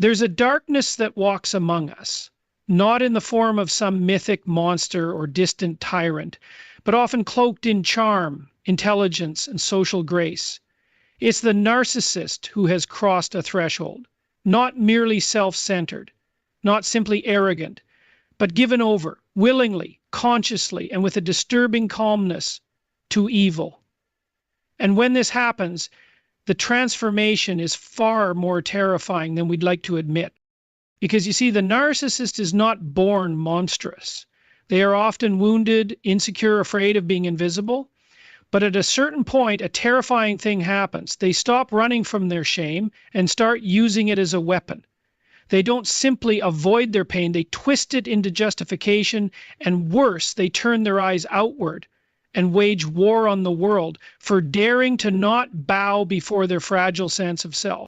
There's a darkness that walks among us, not in the form of some mythic monster or distant tyrant, but often cloaked in charm, intelligence, and social grace. It's the narcissist who has crossed a threshold, not merely self-centered, not simply arrogant, but given over, willingly, consciously, and with a disturbing calmness, to evil. And when this happens, the transformation is far more terrifying than we'd like to admit. Because you see, the narcissist is not born monstrous. They are often wounded, insecure, afraid of being invisible. But at a certain point, a terrifying thing happens. They stop running from their shame and start using it as a weapon. They don't simply avoid their pain, they twist it into justification, and worse, they turn their eyes outward and wage war on the world for daring to not bow before their fragile sense of self.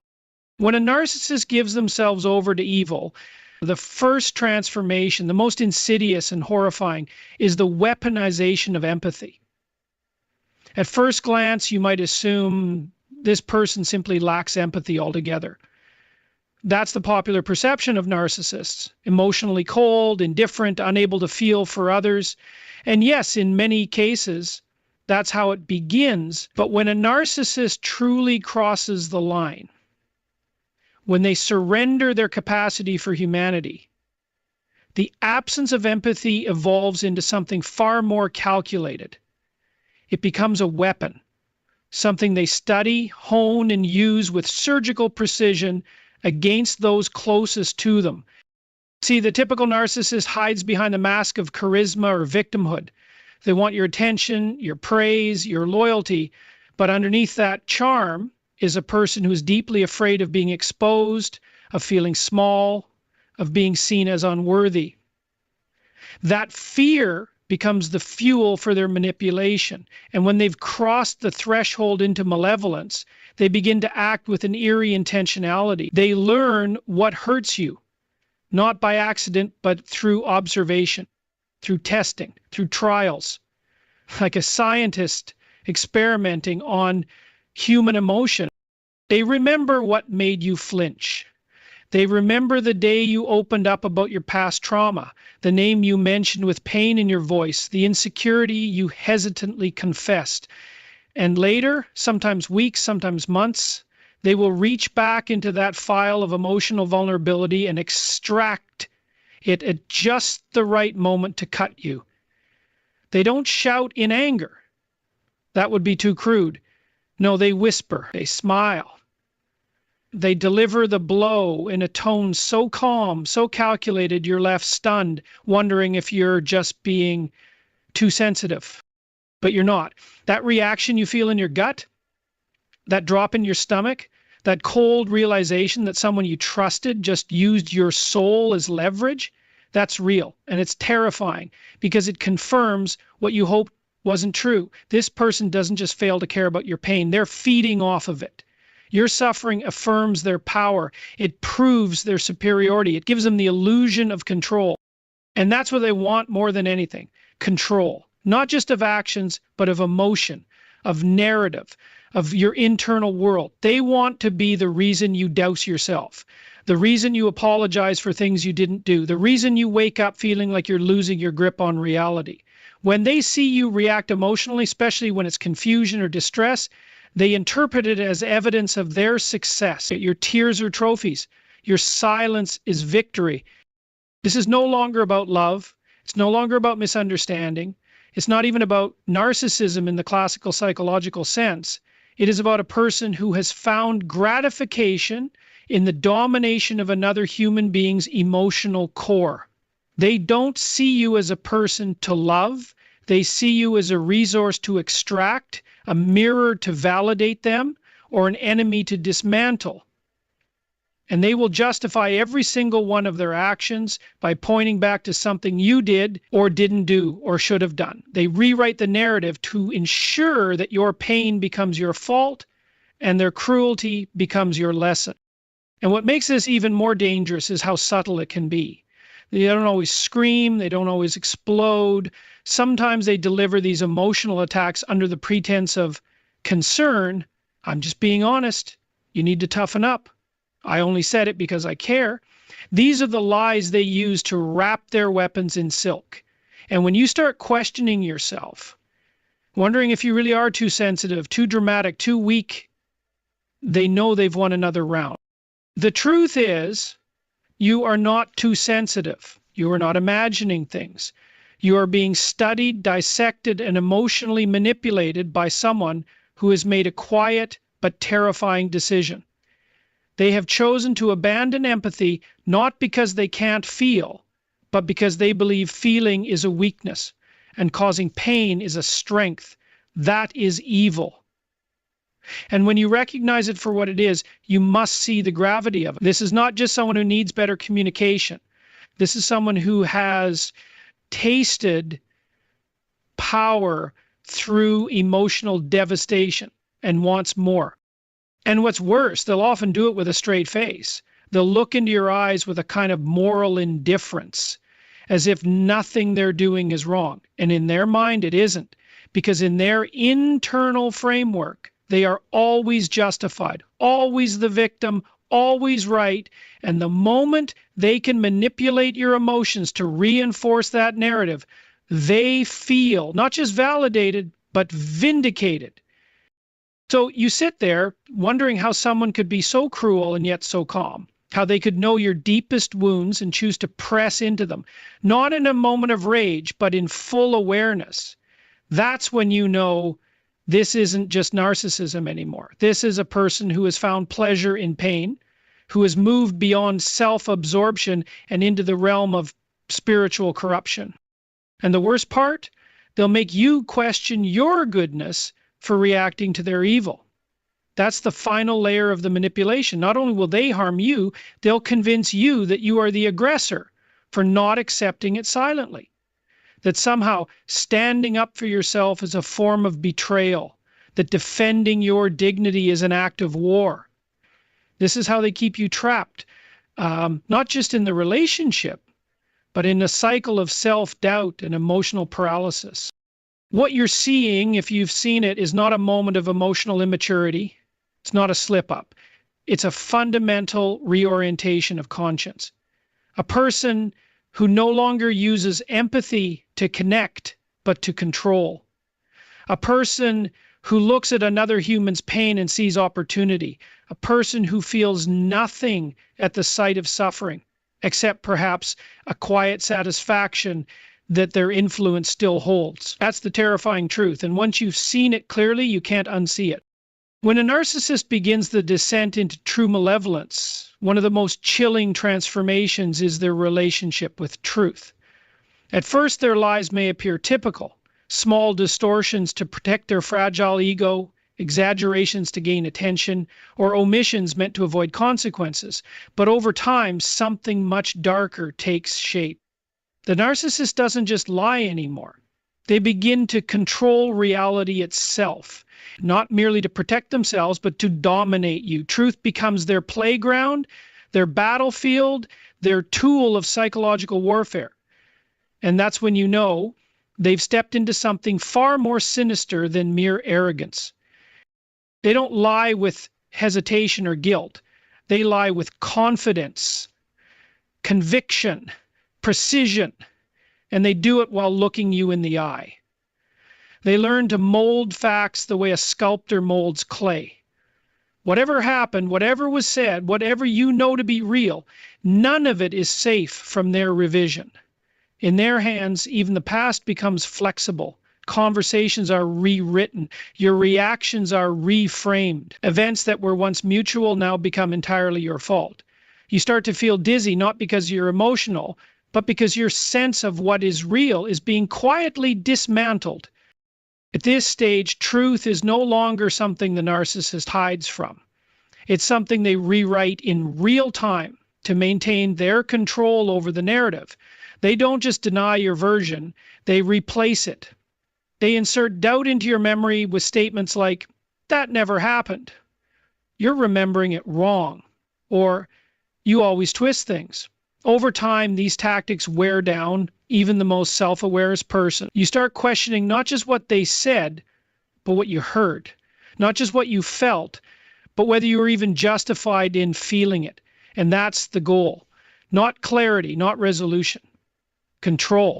When a narcissist gives themselves over to evil, the first transformation, the most insidious and horrifying, is the weaponization of empathy. At first glance, you might assume this person simply lacks empathy altogether. That's the popular perception of narcissists: emotionally cold, indifferent, unable to feel for others. And yes, in many cases, that's how it begins. But when a narcissist truly crosses the line, when they surrender their capacity for humanity, the absence of empathy evolves into something far more calculated. It becomes a weapon, something they study, hone, and use with surgical precision against those closest to them. See, the typical narcissist hides behind the mask of charisma or victimhood. They want your attention, your praise, your loyalty, but underneath that charm is a person who is deeply afraid of being exposed, of feeling small, of being seen as unworthy. That fear becomes the fuel for their manipulation. And when they've crossed the threshold into malevolence, they begin to act with an eerie intentionality. They learn what hurts you, not by accident, but through observation, through testing, through trials. Like a scientist experimenting on human emotion. They remember what made you flinch. They remember the day you opened up about your past trauma, the name you mentioned with pain in your voice, the insecurity you hesitantly confessed. And later, sometimes weeks, sometimes months, they will reach back into that file of emotional vulnerability and extract it at just the right moment to cut you. They don't shout in anger. That would be too crude. No, they whisper, they smile. They deliver the blow in a tone so calm, so calculated, you're left stunned, wondering if you're just being too sensitive. But you're not. That reaction you feel in your gut, that drop in your stomach, that cold realization that someone you trusted just used your soul as leverage, that's real. And it's terrifying because it confirms what you hoped wasn't true. This person doesn't just fail to care about your pain. They're feeding off of it. Your suffering affirms their power. It proves their superiority. It gives them the illusion of control. And that's what they want more than anything: control. Not just of actions, but of emotion, of narrative, of your internal world. They want to be the reason you douse yourself, the reason you apologize for things you didn't do, the reason you wake up feeling like you're losing your grip on reality. When they see you react emotionally, especially when it's confusion or distress, they interpret it as evidence of their success. Your tears are trophies. Your silence is victory. This is no longer about love. It's no longer about misunderstanding. It's not even about narcissism in the classical psychological sense. It is about a person who has found gratification in the domination of another human being's emotional core. They don't see you as a person to love. They see you as a resource to extract, a mirror to validate them, or an enemy to dismantle. And they will justify every single one of their actions by pointing back to something you did or didn't do or should have done. They rewrite the narrative to ensure that your pain becomes your fault and their cruelty becomes your lesson. And what makes this even more dangerous is how subtle it can be. They don't always scream, they don't always explode. Sometimes they deliver these emotional attacks under the pretense of concern. I'm just being honest. You need to toughen up. I only said it because I care. These are the lies they use to wrap their weapons in silk. And when you start questioning yourself, wondering if you really are too sensitive, too dramatic, too weak, they know they've won another round. The truth is, you are not too sensitive. You are not imagining things. You are being studied, dissected, and emotionally manipulated by someone who has made a quiet but terrifying decision. They have chosen to abandon empathy not because they can't feel, but because they believe feeling is a weakness and causing pain is a strength. That is evil. And when you recognize it for what it is, you must see the gravity of it. This is not just someone who needs better communication. This is someone who has tasted power through emotional devastation and wants more. And what's worse, they'll often do it with a straight face. They'll look into your eyes with a kind of moral indifference, as if nothing they're doing is wrong. And in their mind, it isn't, because in their internal framework, they are always justified, always the victim, always right. And the moment they can manipulate your emotions to reinforce that narrative, they feel not just validated, but vindicated. So you sit there wondering how someone could be so cruel and yet so calm, how they could know your deepest wounds and choose to press into them, not in a moment of rage, but in full awareness. That's when you know this isn't just narcissism anymore. This is a person who has found pleasure in pain, who has moved beyond self-absorption and into the realm of spiritual corruption. And the worst part, they'll make you question your goodness for reacting to their evil. That's the final layer of the manipulation. Not only will they harm you, they'll convince you that you are the aggressor for not accepting it silently. That somehow standing up for yourself is a form of betrayal, that defending your dignity is an act of war. This is how they keep you trapped, not just in the relationship, but in a cycle of self-doubt and emotional paralysis. What you're seeing, if you've seen it, is not a moment of emotional immaturity. It's not a slip-up. It's a fundamental reorientation of conscience. A person who no longer uses empathy to connect, but to control. A person who looks at another human's pain and sees opportunity. A person who feels nothing at the sight of suffering, except perhaps a quiet satisfaction that their influence still holds. That's the terrifying truth. And once you've seen it clearly, you can't unsee it. When a narcissist begins the descent into true malevolence, one of the most chilling transformations is their relationship with truth. At first, their lies may appear typical, small distortions to protect their fragile ego, exaggerations to gain attention, or omissions meant to avoid consequences. But over time, something much darker takes shape. The narcissist doesn't just lie anymore. They begin to control reality itself, not merely to protect themselves, but to dominate you. Truth becomes their playground, their battlefield, their tool of psychological warfare. And that's when you know they've stepped into something far more sinister than mere arrogance. They don't lie with hesitation or guilt. They lie with confidence, conviction, precision, and they do it while looking you in the eye. They learn to mold facts the way a sculptor molds clay. Whatever happened, whatever was said, whatever you know to be real, none of it is safe from their revision. In their hands, even the past becomes flexible. Conversations are rewritten. Your reactions are reframed. Events that were once mutual now become entirely your fault. You start to feel dizzy, not because you're emotional, but because your sense of what is real is being quietly dismantled. At this stage, truth is no longer something the narcissist hides from. It's something they rewrite in real time to maintain their control over the narrative. They don't just deny your version, they replace it. They insert doubt into your memory with statements like, "That never happened," "You're remembering it wrong," or "You always twist things." Over time, these tactics wear down even the most self-aware person. You start questioning not just what they said, but what you heard. Not just what you felt, but whether you are even justified in feeling it. And that's the goal. Not clarity, not resolution. Control.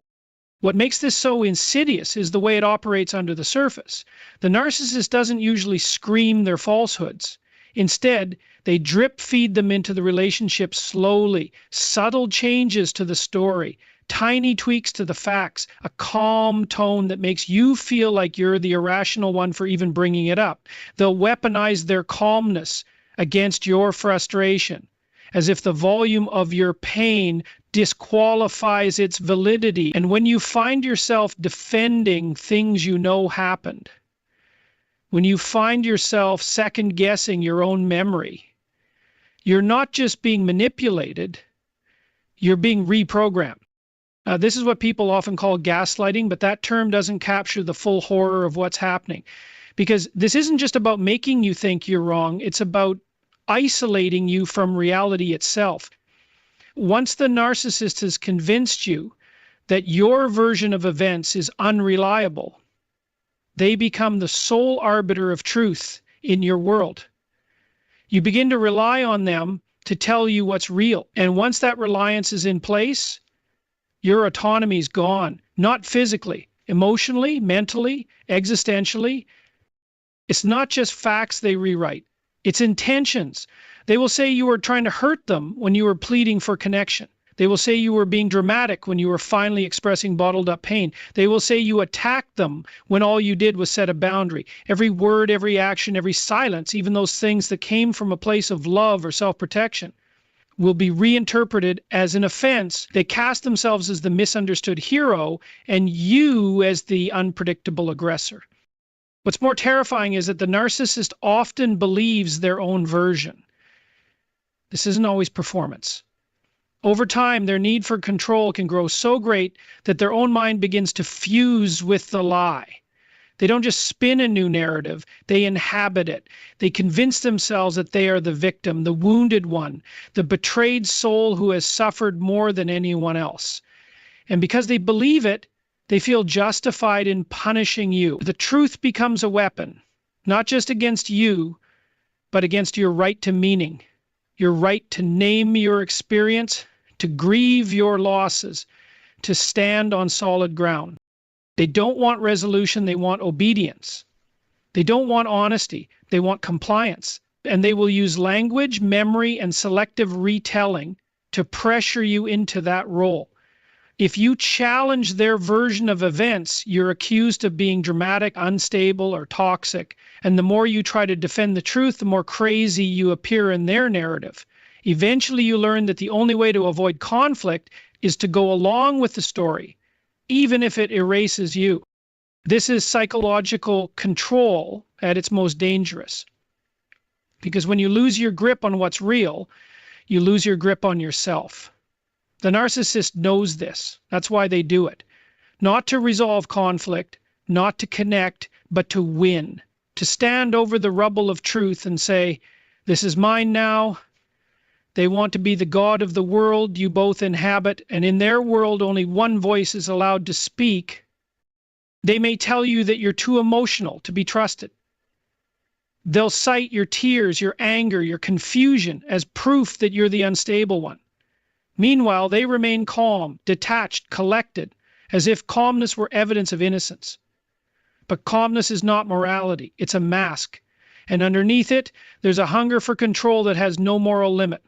What makes this so insidious is the way it operates under the surface. The narcissist doesn't usually scream their falsehoods. Instead, they drip feed them into the relationship slowly, subtle changes to the story, tiny tweaks to the facts, a calm tone that makes you feel like you're the irrational one for even bringing it up. They'll weaponize their calmness against your frustration, as if the volume of your pain disqualifies its validity. And when you find yourself defending things you know happened, when you find yourself second-guessing your own memory, you're not just being manipulated, you're being reprogrammed. This is what people often call gaslighting, but that term doesn't capture the full horror of what's happening. Because this isn't just about making you think you're wrong, it's about isolating you from reality itself. Once the narcissist has convinced you that your version of events is unreliable, they become the sole arbiter of truth in your world. You begin to rely on them to tell you what's real. And once that reliance is in place, your autonomy is gone. Not physically, emotionally, mentally, existentially. It's not just facts they rewrite. It's intentions. They will say you were trying to hurt them when you were pleading for connection. They will say you were being dramatic when you were finally expressing bottled up pain. They will say you attacked them when all you did was set a boundary. Every word, every action, every silence, even those things that came from a place of love or self-protection, will be reinterpreted as an offense. They cast themselves as the misunderstood hero and you as the unpredictable aggressor. What's more terrifying is that the narcissist often believes their own version. This isn't always performance. Over time, their need for control can grow so great that their own mind begins to fuse with the lie. They don't just spin a new narrative, they inhabit it. They convince themselves that they are the victim, the wounded one, the betrayed soul who has suffered more than anyone else. And because they believe it, they feel justified in punishing you. The truth becomes a weapon, not just against you, but against your right to meaning, your right to name your experience, to grieve your losses, to stand on solid ground. They don't want resolution, they want obedience. They don't want honesty, they want compliance. And they will use language, memory, and selective retelling to pressure you into that role. If you challenge their version of events, you're accused of being dramatic, unstable, or toxic. And the more you try to defend the truth, the more crazy you appear in their narrative. Eventually, you learn that the only way to avoid conflict is to go along with the story, even if it erases you. This is psychological control at its most dangerous. Because when you lose your grip on what's real, you lose your grip on yourself. The narcissist knows this. That's why they do it. Not to resolve conflict, not to connect, but to win. To stand over the rubble of truth and say, this is mine now. They want to be the god of the world you both inhabit, and in their world only one voice is allowed to speak. They may tell you that you're too emotional to be trusted. They'll cite your tears, your anger, your confusion as proof that you're the unstable one. Meanwhile, they remain calm, detached, collected, as if calmness were evidence of innocence. But calmness is not morality. It's a mask. And underneath it, there's a hunger for control that has no moral limit.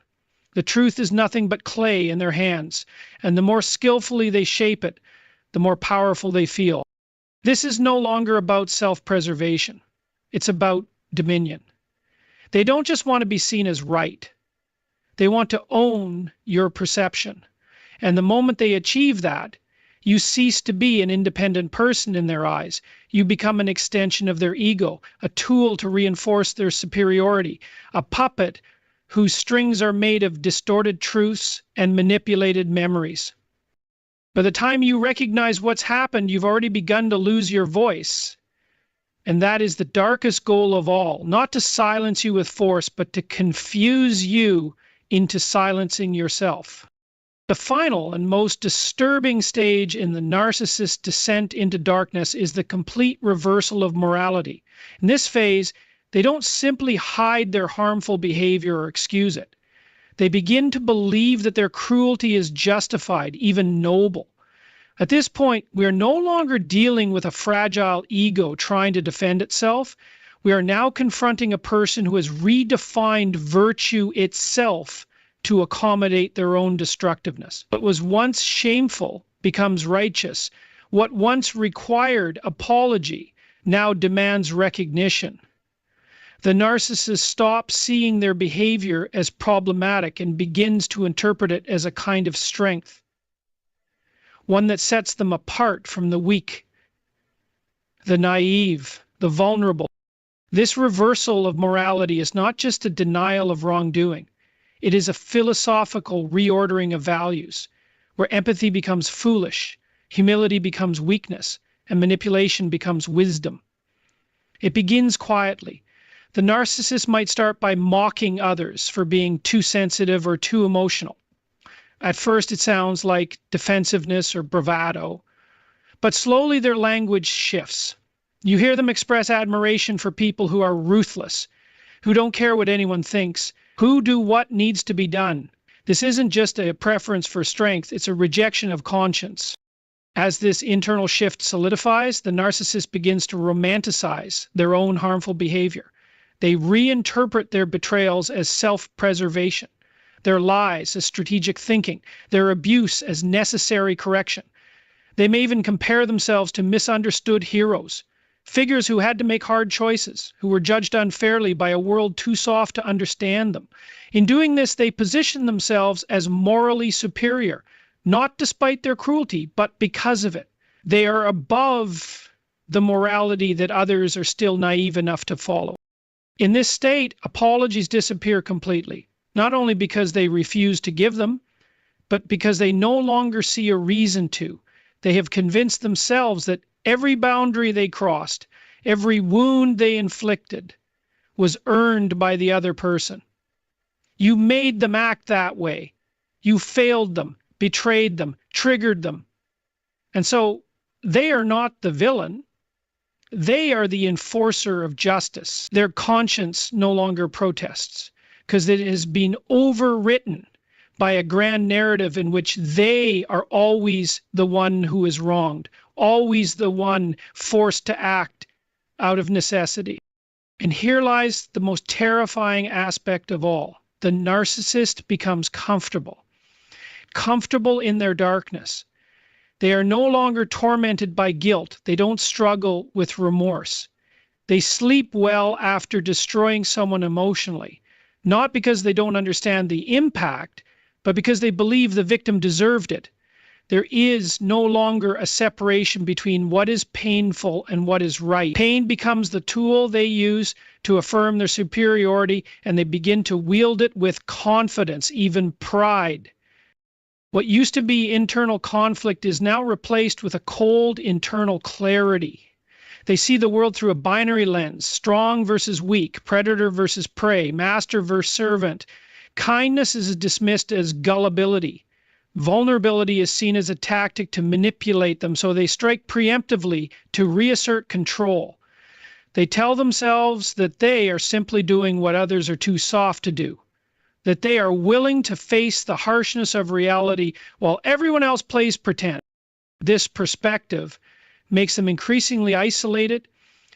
The truth is nothing but clay in their hands, and the more skillfully they shape it, the more powerful they feel. This is no longer about self-preservation. It's about dominion. They don't just want to be seen as right. They want to own your perception. And the moment they achieve that, you cease to be an independent person in their eyes. You become an extension of their ego, a tool to reinforce their superiority, a puppet whose strings are made of distorted truths and manipulated memories. By the time you recognize what's happened, you've already begun to lose your voice. And that is the darkest goal of all, not to silence you with force, but to confuse you into silencing yourself. The final and most disturbing stage in the narcissist's descent into darkness is the complete reversal of morality. In this phase, They don't simply hide their harmful behavior or excuse it. They begin to believe that their cruelty is justified, even noble. At this point, we are no longer dealing with a fragile ego trying to defend itself. We are now confronting a person who has redefined virtue itself to accommodate their own destructiveness. What was once shameful becomes righteous. What once required apology now demands recognition. The narcissist stops seeing their behavior as problematic and begins to interpret it as a kind of strength, one that sets them apart from the weak, the naive, the vulnerable. This reversal of morality is not just a denial of wrongdoing. It is a philosophical reordering of values, where empathy becomes foolish, humility becomes weakness, and manipulation becomes wisdom. It begins quietly. The narcissist might start by mocking others for being too sensitive or too emotional. At first, it sounds like defensiveness or bravado, but slowly their language shifts. You hear them express admiration for people who are ruthless, who don't care what anyone thinks, who do what needs to be done. This isn't just a preference for strength, it's a rejection of conscience. As this internal shift solidifies, the narcissist begins to romanticize their own harmful behavior. They reinterpret their betrayals as self-preservation, their lies as strategic thinking, their abuse as necessary correction. They may even compare themselves to misunderstood heroes, figures who had to make hard choices, who were judged unfairly by a world too soft to understand them. In doing this, they position themselves as morally superior, not despite their cruelty, but because of it. They are above the morality that others are still naive enough to follow. In this state, apologies disappear completely, not only because they refuse to give them, but because they no longer see a reason to. They have convinced themselves that every boundary they crossed, every wound they inflicted, was earned by the other person. You made them act that way. You failed them, betrayed them, triggered them. And so they are not the villain. They are the enforcer of justice. Their conscience no longer protests because it has been overwritten by a grand narrative in which they are always the one who is wronged, always the one forced to act out of necessity. And here lies the most terrifying aspect of all. The narcissist becomes comfortable in their darkness. They are no longer tormented by guilt. They don't struggle with remorse. They sleep well after destroying someone emotionally, not because they don't understand the impact, but because they believe the victim deserved it. There is no longer a separation between what is painful and what is right. Pain becomes the tool they use to affirm their superiority, and they begin to wield it with confidence, even pride. What used to be internal conflict is now replaced with a cold internal clarity. They see the world through a binary lens, strong versus weak, predator versus prey, master versus servant. Kindness is dismissed as gullibility. Vulnerability is seen as a tactic to manipulate them, so they strike preemptively to reassert control. They tell themselves that they are simply doing what others are too soft to do, that they are willing to face the harshness of reality while everyone else plays pretend. This perspective makes them increasingly isolated.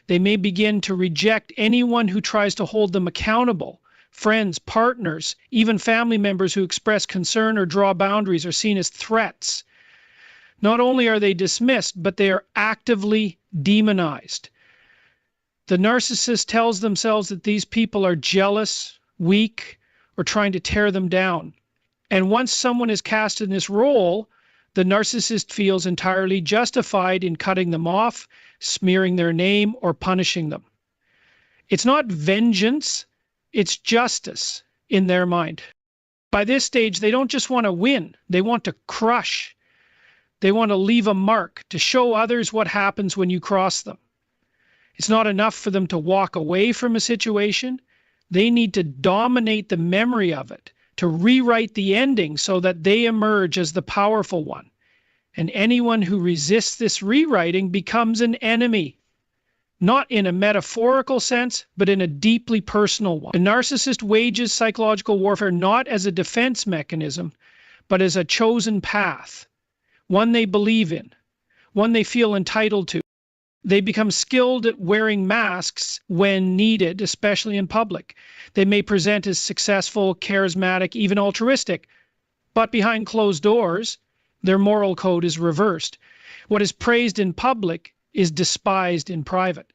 They may begin to reject anyone who tries to hold them accountable. Friends, partners, even family members who express concern or draw boundaries are seen as threats. Not only are they dismissed, but they are actively demonized. The narcissist tells themselves that these people are jealous, weak, or trying to tear them down. And once someone is cast in this role, the narcissist feels entirely justified in cutting them off, smearing their name, or punishing them. It's not vengeance, it's justice in their mind. By this stage, they don't just want to win, they want to crush. They want to leave a mark, to show others what happens when you cross them. It's not enough for them to walk away from a situation. They need to dominate the memory of it, to rewrite the ending so that they emerge as the powerful one. And anyone who resists this rewriting becomes an enemy. not in a metaphorical sense, but in a deeply personal one. The narcissist wages psychological warfare not as a defense mechanism, but as a chosen path, one they believe in, one they feel entitled to. They become skilled at wearing masks when needed, especially in public. They may present as successful, charismatic, even altruistic, but behind closed doors, their moral code is reversed. What is praised in public is despised in private.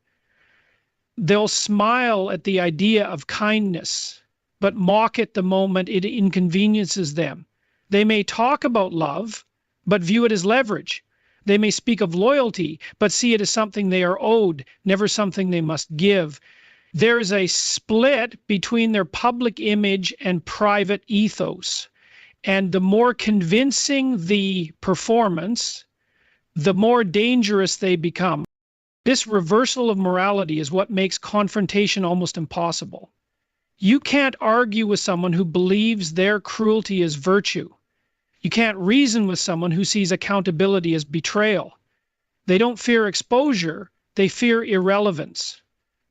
They'll smile at the idea of kindness, but mock it the moment it inconveniences them. They may talk about love, but view it as leverage. They may speak of loyalty, but see it as something they are owed, never something they must give. There is a split between their public image and private ethos. And the more convincing the performance, the more dangerous they become. This reversal of morality is what makes confrontation almost impossible. You can't argue with someone who believes their cruelty is virtue. You can't reason with someone who sees accountability as betrayal. They don't fear exposure, they fear irrelevance.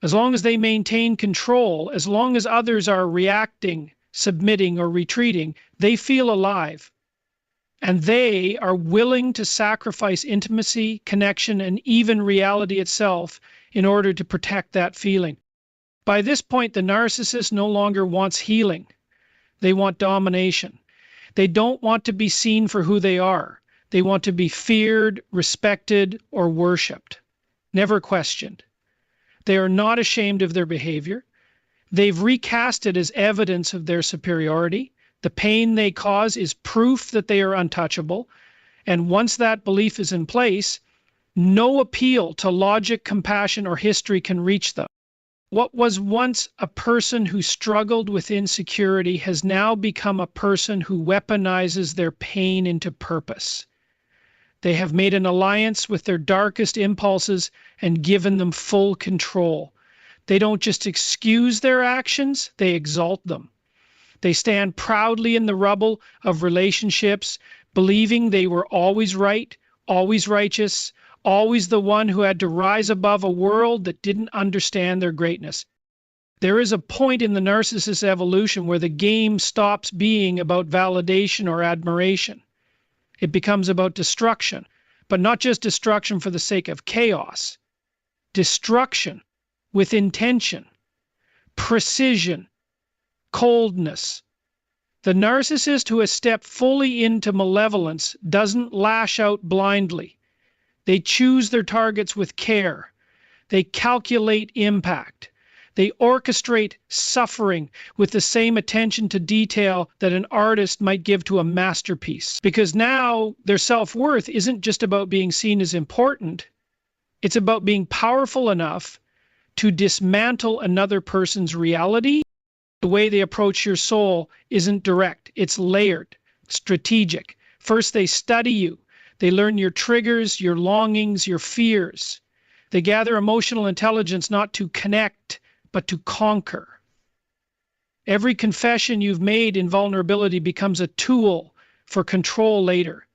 As long as they maintain control, as long as others are reacting, submitting, or retreating, they feel alive. And they are willing to sacrifice intimacy, connection, and even reality itself in order to protect that feeling. By this point, the narcissist no longer wants healing. They want domination. They don't want to be seen for who they are. They want to be feared, respected, or worshipped, never questioned. They are not ashamed of their behavior. They've recast it as evidence of their superiority. The pain they cause is proof that they are untouchable. And once that belief is in place, no appeal to logic, compassion, or history can reach them. What was once a person who struggled with insecurity has now become a person who weaponizes their pain into purpose. They have made an alliance with their darkest impulses and given them full control. They don't just excuse their actions, they exalt them. They stand proudly in the rubble of relationships, believing they were always right, always righteous, always the one who had to rise above a world that didn't understand their greatness. There is a point in the narcissist's evolution where the game stops being about validation or admiration. It becomes about destruction, but not just destruction for the sake of chaos. Destruction with intention, precision, coldness. The narcissist who has stepped fully into malevolence doesn't lash out blindly. They choose their targets with care. They calculate impact. They orchestrate suffering with the same attention to detail that an artist might give to a masterpiece. Because now their self-worth isn't just about being seen as important. It's about being powerful enough to dismantle another person's reality. The way they approach your soul isn't direct. It's layered, strategic. First, they study you. They learn your triggers, your longings, your fears. They gather emotional intelligence not to connect, but to conquer. Every confession you've made in vulnerability becomes a tool for control later.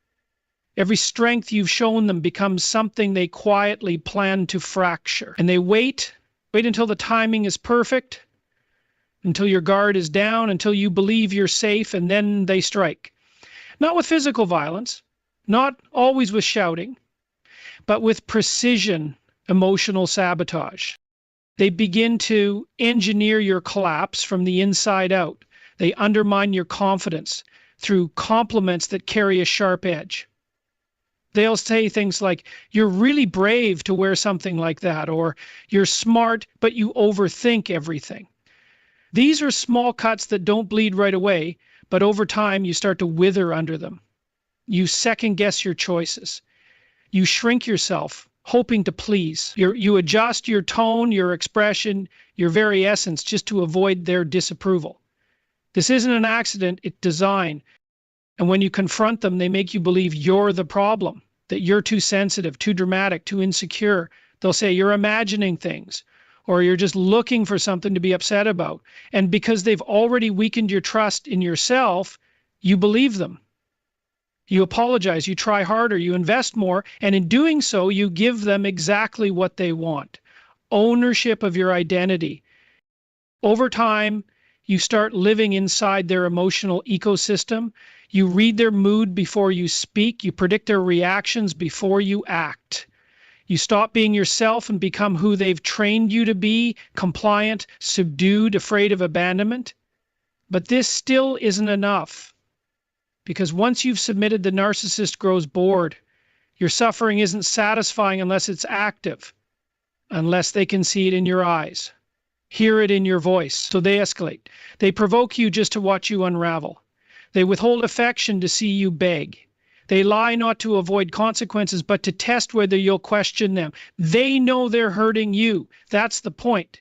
Every strength you've shown them becomes something they quietly plan to fracture. And they wait until the timing is perfect, until your guard is down, until you believe you're safe, and then they strike. Not with physical violence, not always with shouting, but with precision, emotional sabotage. They begin to engineer your collapse from the inside out. They undermine your confidence through compliments that carry a sharp edge. They'll say things like, "You're really brave to wear something like that," or "You're smart, but you overthink everything." These are small cuts that don't bleed right away, but over time you start to wither under them. You second guess your choices. You shrink yourself, hoping to please. You adjust your tone, your expression, your very essence just to avoid their disapproval. This isn't an accident, it's design. And when you confront them, they make you believe you're the problem, that you're too sensitive, too dramatic, too insecure. They'll say you're imagining things, or you're just looking for something to be upset about. And because they've already weakened your trust in yourself, you believe them. You apologize, you try harder, you invest more, and in doing so, you give them exactly what they want. ownership of your identity. Over time, you start living inside their emotional ecosystem. You read their mood before you speak. You predict their reactions before you act. You stop being yourself and become who they've trained you to be, compliant, subdued, afraid of abandonment. But this still isn't enough. Because once you've submitted, the narcissist grows bored. Your suffering isn't satisfying unless it's active, unless they can see it in your eyes, hear it in your voice. So they escalate. They provoke you just to watch you unravel. They withhold affection to see you beg. They lie not to avoid consequences, but to test whether you'll question them. They know they're hurting you. That's the point.